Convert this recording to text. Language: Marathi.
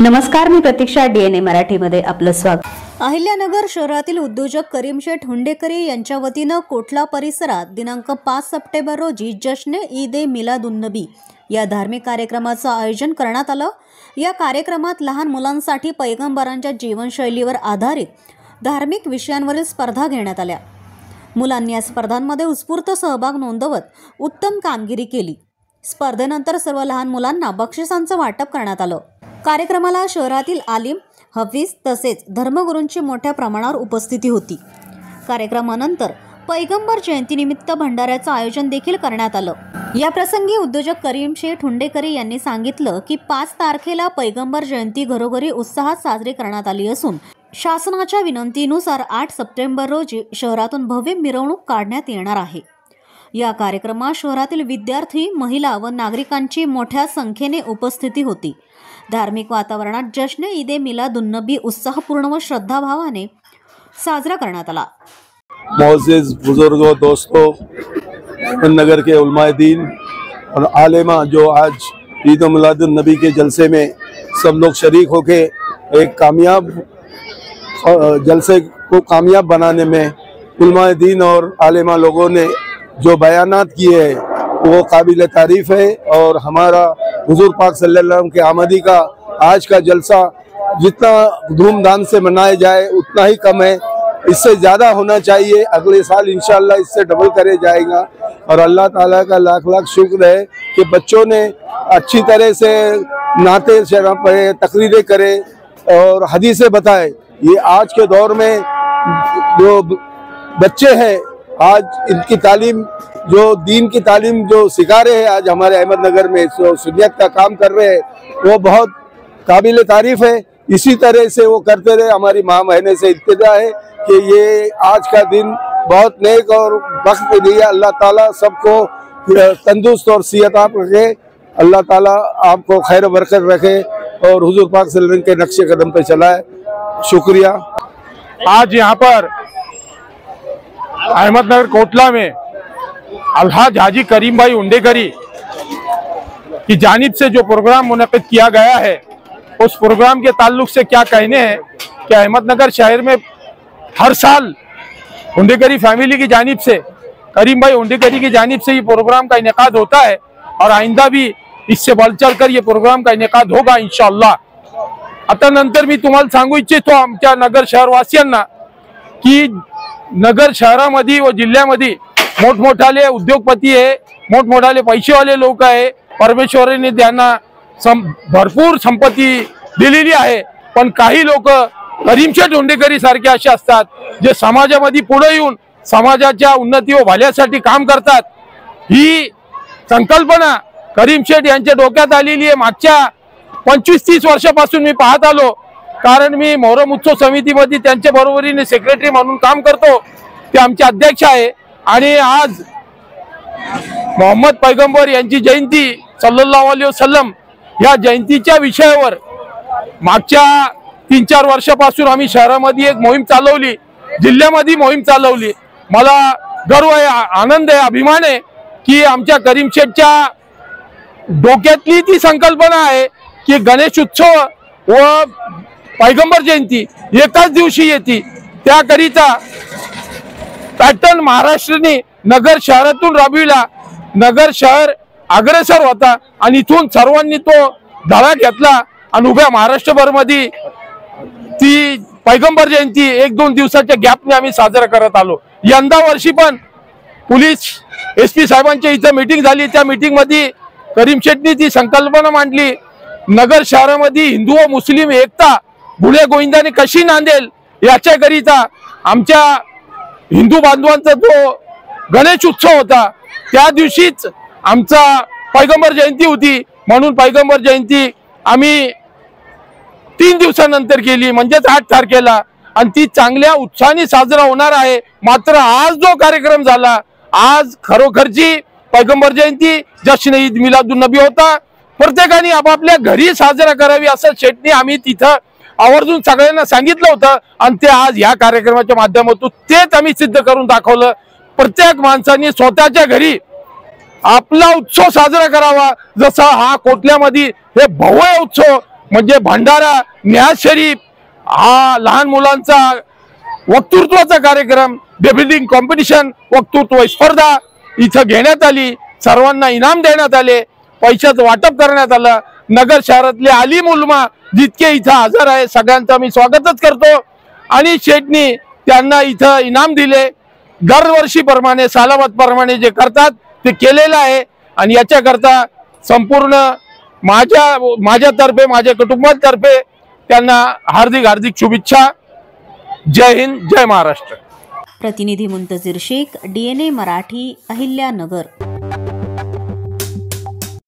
नमस्कार, मी प्रतीक्षा, DNA मराठीमध्ये आपलं स्वागत। अहिल्यानगर शहरातील उद्योजक करीमशेठ हुंडेकरी यांच्या वतीनं कोटला परिसरात दिनांक 5 सप्टेंबर रोजी जश्न ईद ए मिलादुन्नबी या धार्मिक कार्यक्रमाचं आयोजन करण्यात आलं। या कार्यक्रमात लहान मुलांसाठी पैगंबरांच्या जीवनशैलीवर आधारित धार्मिक विषयांवरील स्पर्धा घेण्यात आल्या। मुलांनी या स्पर्धांमध्ये उत्स्फूर्त सहभाग नोंदवत उत्तम कामगिरी केली। स्पर्धेनंतर सर्व लहान मुलांना बक्षिसांचं वाटप करण्यात आलं। कार्यक्रमाला शहरातील आलिम, हफीज तसेच धर्मगुरूंची मोठ्या प्रमाणावर उपस्थिती होती। कार्यक्रमानंतर पैगंबर जयंतीनिमित्त भंडाऱ्याचं आयोजन देखील करण्यात आलं। या प्रसंगी उद्योजक करीमशेठ हुंडेकरी यांनी सांगितलं की 5 तारखेला पैगंबर जयंती घरोघरी उत्साहात साजरी करण्यात आली असून शासनाच्या विनंतीनुसार 8 सप्टेंबर रोजी शहरातून भव्य मिरवणूक काढण्यात येणार आहे। या कार्यक्रमात शहरातील विद्यार्थी, महिला व नागरिकांची मोठ्या संख्येने उपस्थिती होती। धार्मिक वातावरणात जश्न ईद ए मिलादुन्नबी उत्साहपूर्ण व श्रद्धाभावाने साजरा करण्यात आला। मोअज़्ज़िज़ बुजुर्गों, दोस्तों, नगर के उलमाए दीन और आलिमा जो आज ईद ए मिलादुन्नबी के जलसे में सब लोग शरीक होके एक कामयाब जलसे को कामयाब बनाने में उलमाए दीन और आलिमा लोगों ने जो बयानात किए हैं वो काबिल तारीफ है। और हमारा हुजूर पाक सल्लल्लाहु अलैहि वसल्लम के आमदी का आज का जलसा जितना धूमधाम से मनाया जाए उतना ही कम है, इससे ज़्यादा होना चाहिए। अगले साल इंशाअल्लाह इससे डबल करे जाएगा। और अल्लाह ताला का लाख लाख शुक्र है कि बच्चों ने अच्छी तरह से नाते शरफ पढ़े, तकरीरें करे और हदीसें बताए। ये आज के दौर में जो बच्चे हैं, आज इनकी तालीम, जो दीन की तालीम जो सिखा रहे हैं आज हमारे अहमदनगर में, सुन्नियत का काम कर रहे हैं, वो बहुत काबिल तारीफ है। इसी तरह से वो करते रहे। हमारी माँ बहने से इल्तिजा है कि ये आज का दिन बहुत नेक और वक्त दिया। अल्लाह ताला सबको तंदुरुस्त और सेहतयाब रखे। अल्लाह ताला आपको खैर बरकत रखे और हुजूर पाक सल्लल्लाहु अलैहि वसल्लम के नक्शे कदम पे चलाए। शुक्रिया। आज यहाँ पर अहमदनगर कोटला में अलहाज हाजी करीम भाई हुंडेकरी की जानिब से जो प्रोग्राम मुनक़िद किया गया है, उस प्रोग्राम के ताल्लुक से क्या कहने हैं कि अहमदनगर शहर में हर साल हुंडेकरी फैमिली की जानिब से, करीम भाई हुंडेकरी की जानिब से ये प्रोग्राम का इनेकाद होता है और आइंदा भी इससे बढ़ चढ़ कर ये प्रोग्राम का इनेकाद होगा इंशाअल्लाह। आता नंतर मी तुम्हाला सांगू इच्छितो आमच्या नगर शहरवासियांना की नगर शहरामध्ये व जिल्ह्यामध्ये मोठमोठाले उद्योगपती आहे, मोठमोठाले पैसेवाले लोक आहे। परमेश्वराने त्यांना भरपूर संपत्ती दिलेली आहे, पण काही लोक करीमशेठ हुंडेकरी सारखे असे असतात जे समाजामध्ये पुढे येऊन समाजाच्या उन्नती व भल्यासाठी काम करतात। ही संकल्पना करीमशेठ यांच्या डोक्यात आलेली आहे। मागच्या 25-30 वर्षापासून मी पाहत आलो, कारण मी मोहरम उत्सव समितीमध्ये त्यांच्या बरोबरीने सेक्रेटरी म्हणून काम करतो। ते आमचे अध्यक्ष आहे आणि आज मोहम्मद पैगंबर यांची जयंती सल्लल्लाहु अलैहि वसल्लम या जयंतीच्या विषयावर मागच्या 3-4 वर्षापासून आम्ही शहरामध्ये एक मोहीम चालवली, जिल्ह्यामध्ये मोहीम चालवली। मला गर्व आहे, आनंद आहे, अभिमान आहे की आमच्या करीमशेठच्या डोक्यातली ती संकल्पना आहे की गणेश उत्सव व पैगंबर जयंती एकाच दिवशी येते। त्याकरिता पॅटर्न महाराष्ट्राने नगर शहरातून राबविला। नगर शहर अग्रेसर होता आणि इथून सर्वांनी तो धडा घेतला आणि उभ्या महाराष्ट्रभर मध्ये ती पैगंबर जयंती 1-2 दिवसाच्या गॅपने आम्ही साजरा करत आलो। यंदा वर्षी पण पोलीस SP साहेबांच्या इथं मीटिंग झाली, त्या मीटिंग मध्ये करीमशेठनी ती संकल्पना मांडली, नगर शहरामध्ये हिंदू व मुस्लिम एकता गुणे गोविंदाने कशी नांदेल याच्याकरिता आमच्या हिंदू बांधवांचा जो गणेश उत्सव होता त्या दिवशीच आमचा पैगंबर जयंती होती, म्हणून पैगंबर जयंती आम्ही 3 दिवसानंतर केली, म्हणजेच 8 तारखेला, आणि ती चांगल्या उत्साहाने साजरा होणार आहे। मात्र आज जो कार्यक्रम झाला, आज खरोखरची पैगंबर जयंती जश्न ईद मिलादुन्नबी होता। प्रत्येकाने आपापल्या घरी साजरा करावी असं शेठनी आम्ही तिथं आवर्जून सगळ्यांना सांगितलं होतं आणि ते आज या कार्यक्रमाच्या माध्यमातून तेच आम्ही सिद्ध करून दाखवलं। प्रत्येक माणसाने स्वतःच्या घरी आपला उत्सव साजरा करावा। जसा हा कोटल्यामध्ये हे भव्य उत्सव म्हणजे भंडारा न्याज शरीफ हा लहान मुलांचा वक्तृत्वाचा कार्यक्रम, बेबिलिंग कॉम्पिटिशन, वक्तृत्व स्पर्धा इथं घेण्यात आली. सर्वांना इनाम देण्यात आले, पैशाचं वाटप करण्यात आलं. नगर शहरातले आलिम उलमा जितके इथं हजर आहे सगळ्यांचं मी स्वागतच करतो. आणि शेठनी त्यांना इथं इनाम दिले. दरवर्षीप्रमाणे सालाबादप्रमाणे जे करतात ते केलेलं आहे. आणि याच्याकरता संपूर्ण माझ्यातर्फे माझ्या कुटुंबातर्फे त्यांना हार्दिक हार्दिक शुभेच्छा. जय हिंद, जय महाराष्ट्र. प्रतिनिधी मुंतजीर शेख, DNA मराठी, अहिल्यानगर.